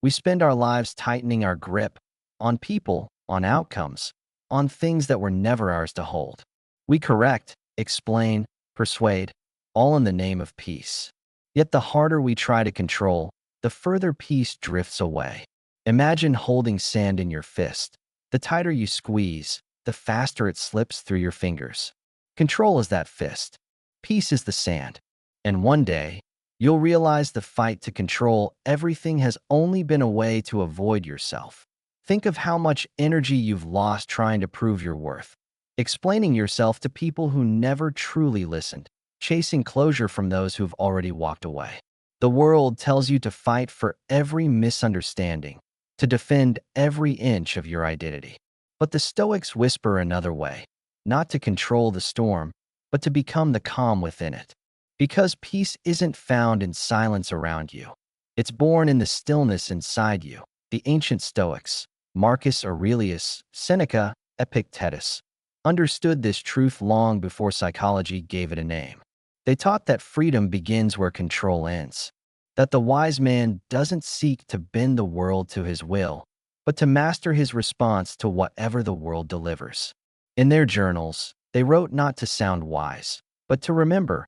We spend our lives tightening our grip on people, on outcomes, on things that were never ours to hold. We correct, explain, persuade, all in the name of peace. Yet the harder we try to control, the further peace drifts away. Imagine holding sand in your fist. The tighter you squeeze, the faster it slips through your fingers. Control is that fist. Peace is the sand. And one day, you'll realize the fight to control everything has only been a way to avoid yourself. Think of how much energy you've lost trying to prove your worth, explaining yourself to people who never truly listened, chasing closure from those who've already walked away. The world tells you to fight for every misunderstanding, to defend every inch of your identity. But the Stoics whisper another way, not to control the storm, but to become the calm within it. Because peace isn't found in silence around you. It's born in the stillness inside you. The ancient Stoics, Marcus Aurelius, Seneca, Epictetus, understood this truth long before psychology gave it a name. They taught that freedom begins where control ends, that the wise man doesn't seek to bend the world to his will, but to master his response to whatever the world delivers. In their journals, they wrote not to sound wise, but to remember,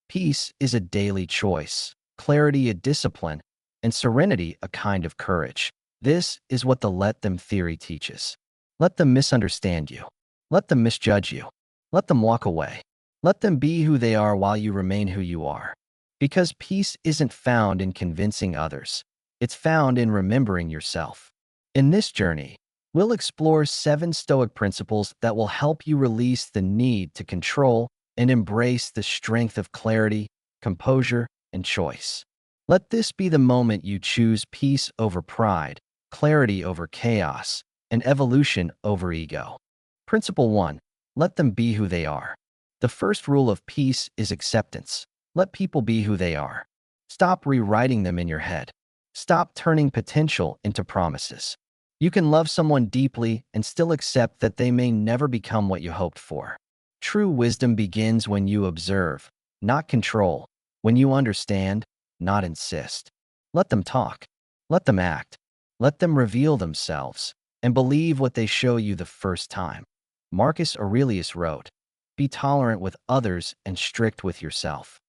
peace is a daily choice, clarity a discipline, and serenity a kind of courage. This is what the let them theory teaches. Let them misunderstand you. Let them misjudge you. Let them walk away. Let them be who they are while you remain who you are. Because peace isn't found in convincing others. It's found in remembering yourself. In this journey, we'll explore 7 Stoic principles that will help you release the need to control and embrace the strength of clarity, composure, and choice. Let this be the moment you choose peace over pride, clarity over chaos, and evolution over ego. Principle 1. Let them be who they are. The first rule of peace is acceptance. Let people be who they are. Stop rewriting them in your head. Stop turning potential into promises. You can love someone deeply and still accept that they may never become what you hoped for. True wisdom begins when you observe, not control, when you understand, not insist. Let them talk. Let them act. Let them reveal themselves and believe what they show you the first time. Marcus Aurelius wrote, "Be tolerant with others and strict with yourself."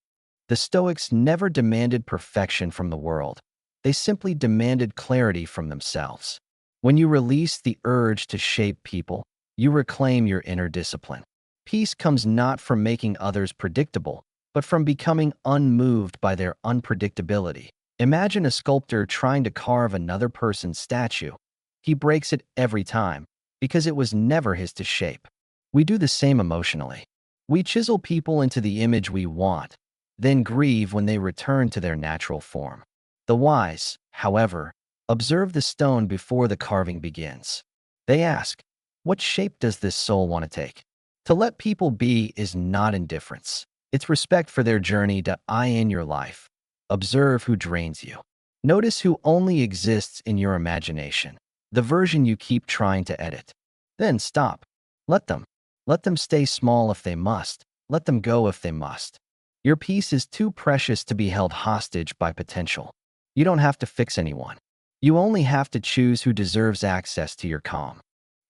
The Stoics never demanded perfection from the world. They simply demanded clarity from themselves. When you release the urge to shape people, you reclaim your inner discipline. Peace comes not from making others predictable, but from becoming unmoved by their unpredictability. Imagine a sculptor trying to carve another person's statue. He breaks it every time, because it was never his to shape. We do the same emotionally. We chisel people into the image we want, then grieve when they return to their natural form. The wise, however, observe the stone before the carving begins. They ask, what shape does this soul want to take? To let people be is not indifference. It's respect for their journey to eye in your life. Observe who drains you. Notice who only exists in your imagination, the version you keep trying to edit. Then stop. Let them. Let them stay small if they must. Let them go if they must. Your peace is too precious to be held hostage by potential. You don't have to fix anyone. You only have to choose who deserves access to your calm.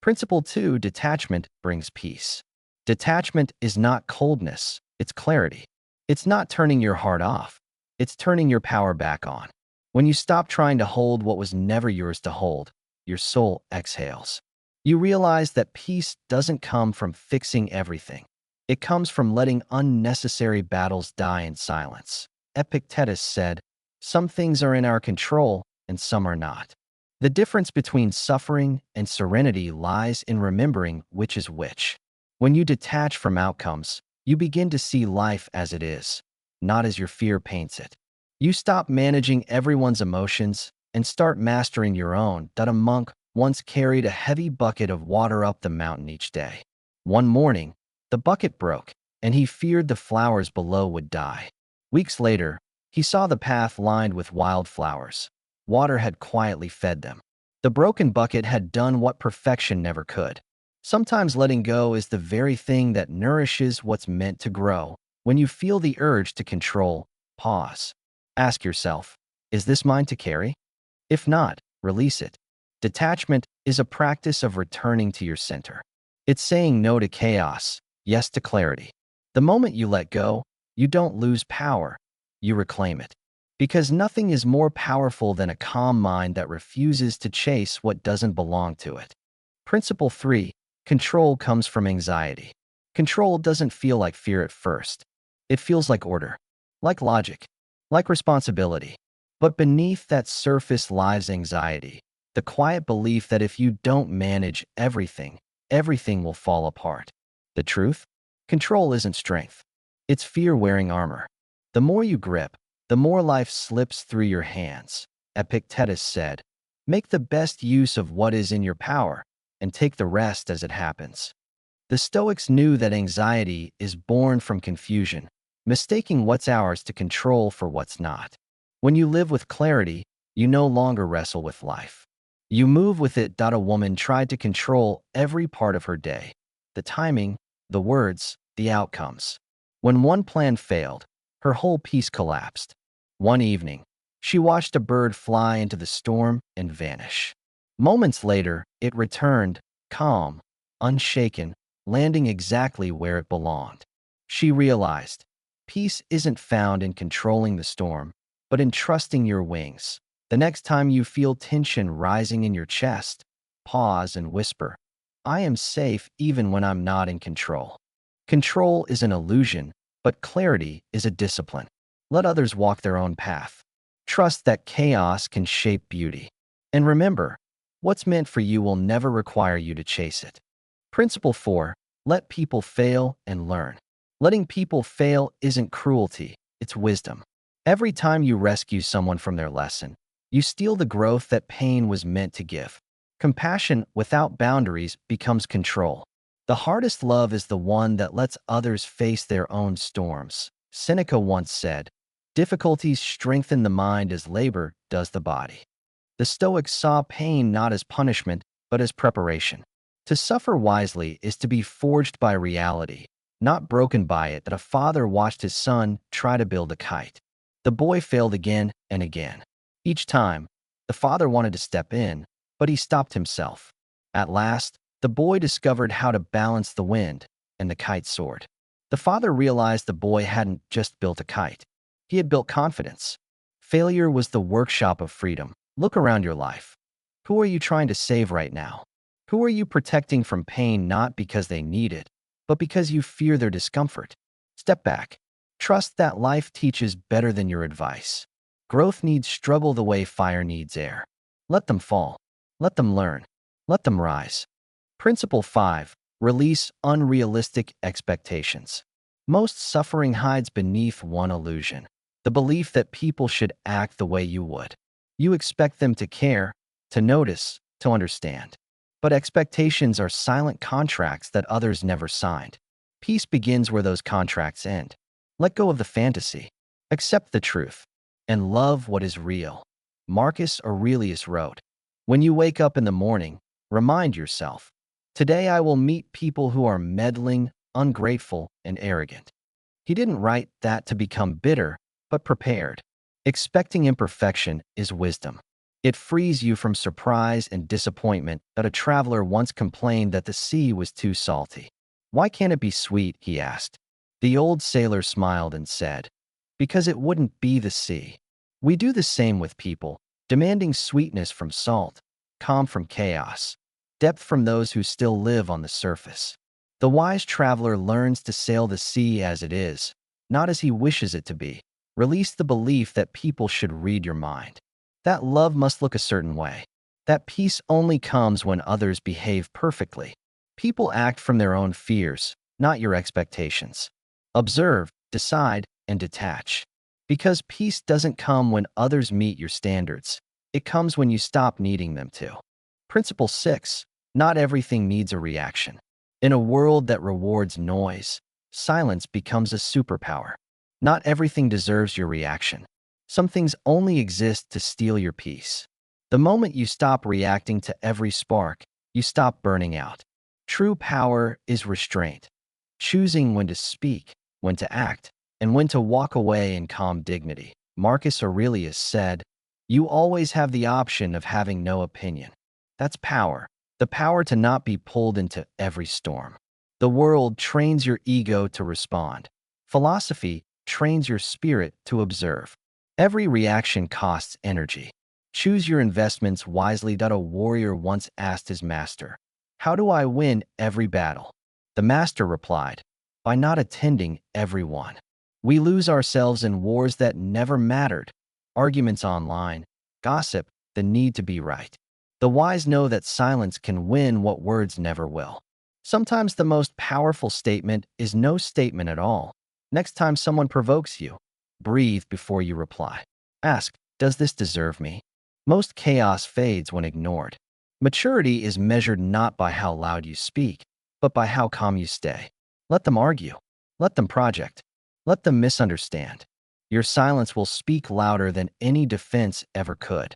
Principle 2, detachment brings peace. Detachment is not coldness, it's clarity. It's not turning your heart off, it's turning your power back on. When you stop trying to hold what was never yours to hold, your soul exhales. You realize that peace doesn't come from fixing everything. It comes from letting unnecessary battles die in silence. Epictetus said, "Some things are in our control and some are not." The difference between suffering and serenity lies in remembering which is which. When you detach from outcomes, you begin to see life as it is, not as your fear paints it. You stop managing everyone's emotions and start mastering your own. That a monk once carried a heavy bucket of water up the mountain each day. One morning, the bucket broke, and he feared the flowers below would die. Weeks later, he saw the path lined with wildflowers. Water had quietly fed them. The broken bucket had done what perfection never could. Sometimes letting go is the very thing that nourishes what's meant to grow. When you feel the urge to control, pause. Ask yourself, is this mine to carry? If not, release it. Detachment is a practice of returning to your center. It's saying no to chaos, yes to clarity. The moment you let go, you don't lose power, you reclaim it. Because nothing is more powerful than a calm mind that refuses to chase what doesn't belong to it. Principle 3. Control comes from anxiety. Control doesn't feel like fear at first. It feels like order, like logic, like responsibility. But beneath that surface lies anxiety, the quiet belief that if you don't manage everything, everything will fall apart. The truth? Control isn't strength. It's fear wearing armor. The more you grip, the more life slips through your hands. Epictetus said, "Make the best use of what is in your power, and take the rest as it happens." The Stoics knew that anxiety is born from confusion, mistaking what's ours to control for what's not. When you live with clarity, you no longer wrestle with life. You move with it. A woman tried to control every part of her day: the timing, the words, the outcomes. When one plan failed, her whole piece collapsed. One evening, she watched a bird fly into the storm and vanish. Moments later, it returned, calm, unshaken, landing exactly where it belonged. She realized, peace isn't found in controlling the storm, but in trusting your wings. The next time you feel tension rising in your chest, pause and whisper, "I am safe even when I'm not in control." Control is an illusion, but clarity is a discipline. Let others walk their own path. Trust that chaos can shape beauty. And remember, what's meant for you will never require you to chase it. Principle 4. Let people fail and learn. Letting people fail isn't cruelty, it's wisdom. Every time you rescue someone from their lesson, you steal the growth that pain was meant to give. Compassion without boundaries becomes control. The hardest love is the one that lets others face their own storms. Seneca once said, "Difficulties strengthen the mind as labor does the body." The Stoics saw pain not as punishment, but as preparation. To suffer wisely is to be forged by reality, not broken by it. That a father watched his son try to build a kite. The boy failed again and again. Each time, the father wanted to step in, but he stopped himself. At last, the boy discovered how to balance the wind, and the kite soared. The father realized the boy hadn't just built a kite. He had built confidence. Failure was the workshop of freedom. Look around your life. Who are you trying to save right now? Who are you protecting from pain not because they need it, but because you fear their discomfort? Step back. Trust that life teaches better than your advice. Growth needs struggle the way fire needs air. Let them fall. Let them learn. Let them rise. Principle 5. Release unrealistic expectations. Most suffering hides beneath one illusion: the belief that people should act the way you would. You expect them to care, to notice, to understand. But expectations are silent contracts that others never signed. Peace begins where those contracts end. Let go of the fantasy. Accept the truth. And love what is real. Marcus Aurelius wrote, "When you wake up in the morning, remind yourself, today I will meet people who are meddling, ungrateful, and arrogant." He didn't write that to become bitter, but prepared. Expecting imperfection is wisdom. It frees you from surprise and disappointment. That a traveler once complained that the sea was too salty. "Why can't it be sweet?" he asked. The old sailor smiled and said, "Because it wouldn't be the sea." We do the same with people, demanding sweetness from salt, calm from chaos, depth from those who still live on the surface. The wise traveler learns to sail the sea as it is, not as he wishes it to be. Release the belief that people should read your mind. That love must look a certain way. That peace only comes when others behave perfectly. People act from their own fears, not your expectations. Observe, decide, and detach. Because peace doesn't come when others meet your standards. It comes when you stop needing them to. Principle 6. Not everything needs a reaction. In a world that rewards noise, silence becomes a superpower. Not everything deserves your reaction. Some things only exist to steal your peace. The moment you stop reacting to every spark, you stop burning out. True power is restraint. Choosing when to speak, when to act, and when to walk away in calm dignity. Marcus Aurelius said, You always have the option of having no opinion. That's power. The power to not be pulled into every storm. The world trains your ego to respond. Philosophy trains your spirit to observe. Every reaction costs energy. Choose your investments wisely. A warrior once asked his master, "How do I win every battle?" The master replied, "By not attending every one." We lose ourselves in wars that never mattered. Arguments online, gossip, the need to be right. The wise know that silence can win what words never will. Sometimes the most powerful statement is no statement at all. Next time someone provokes you, breathe before you reply. Ask, "Does this deserve me?" Most chaos fades when ignored. Maturity is measured not by how loud you speak, but by how calm you stay. Let them argue. Let them project. Let them misunderstand. Your silence will speak louder than any defense ever could.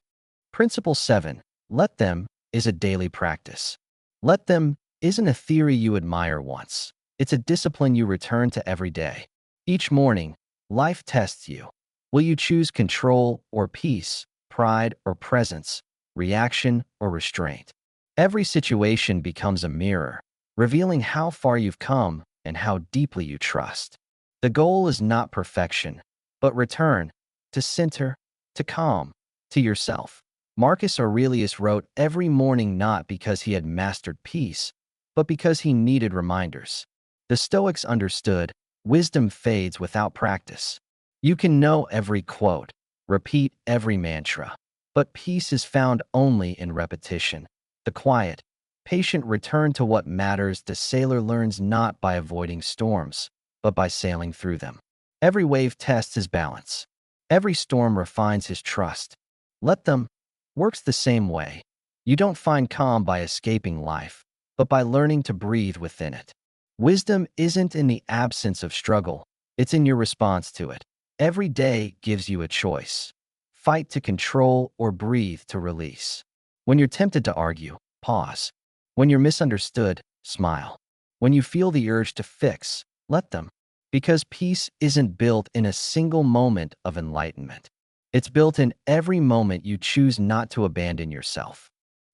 Principle 7. Let them is a daily practice. Let them isn't a theory you admire once. It's a discipline you return to every day. Each morning, life tests you. Will you choose control or peace, pride or presence, reaction or restraint? Every situation becomes a mirror, revealing how far you've come and how deeply you trust. The goal is not perfection, but return to center, to calm, to yourself. Marcus Aurelius wrote every morning not because he had mastered peace, but because he needed reminders. The Stoics understood wisdom fades without practice. You can know every quote, repeat every mantra, but peace is found only in repetition. The quiet, patient return to what matters. The sailor learns not by avoiding storms, but by sailing through them. Every wave tests his balance. Every storm refines his trust. Let them works the same way. You don't find calm by escaping life, but by learning to breathe within it. Wisdom isn't in the absence of struggle, it's in your response to it. Every day gives you a choice. Fight to control or breathe to release. When you're tempted to argue, pause. When you're misunderstood, smile. When you feel the urge to fix, let them. Because peace isn't built in a single moment of enlightenment. It's built in every moment you choose not to abandon yourself.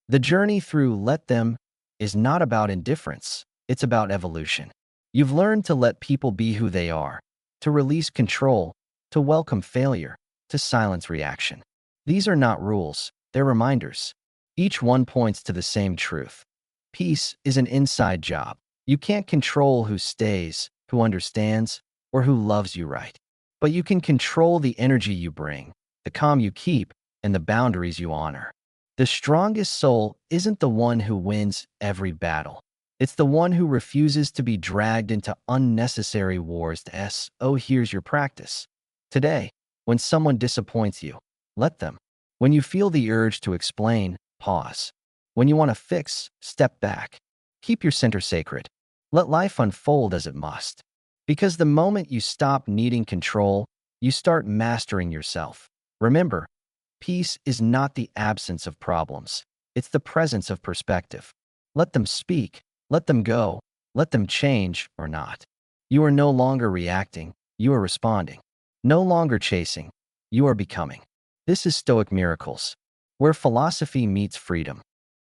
The journey through Let Them is not about indifference, it's about evolution. You've learned to let people be who they are, to release control, to welcome failure, to silence reaction. These are not rules, they're reminders. Each one points to the same truth. Peace is an inside job. You can't control who stays, who understands, or who loves you right. But you can control the energy you bring, the calm you keep, and the boundaries you honor. The strongest soul isn't the one who wins every battle. It's the one who refuses to be dragged into unnecessary wars. Oh, here's your practice. Today, when someone disappoints you, let them. When you feel the urge to explain, pause. When you want to fix, step back. Keep your center sacred. Let life unfold as it must. Because the moment you stop needing control, you start mastering yourself. Remember, peace is not the absence of problems. It's the presence of perspective. Let them speak, let them go, let them change or not. You are no longer reacting, you are responding. No longer chasing, you are becoming. This is Stoic Miracles, where philosophy meets freedom.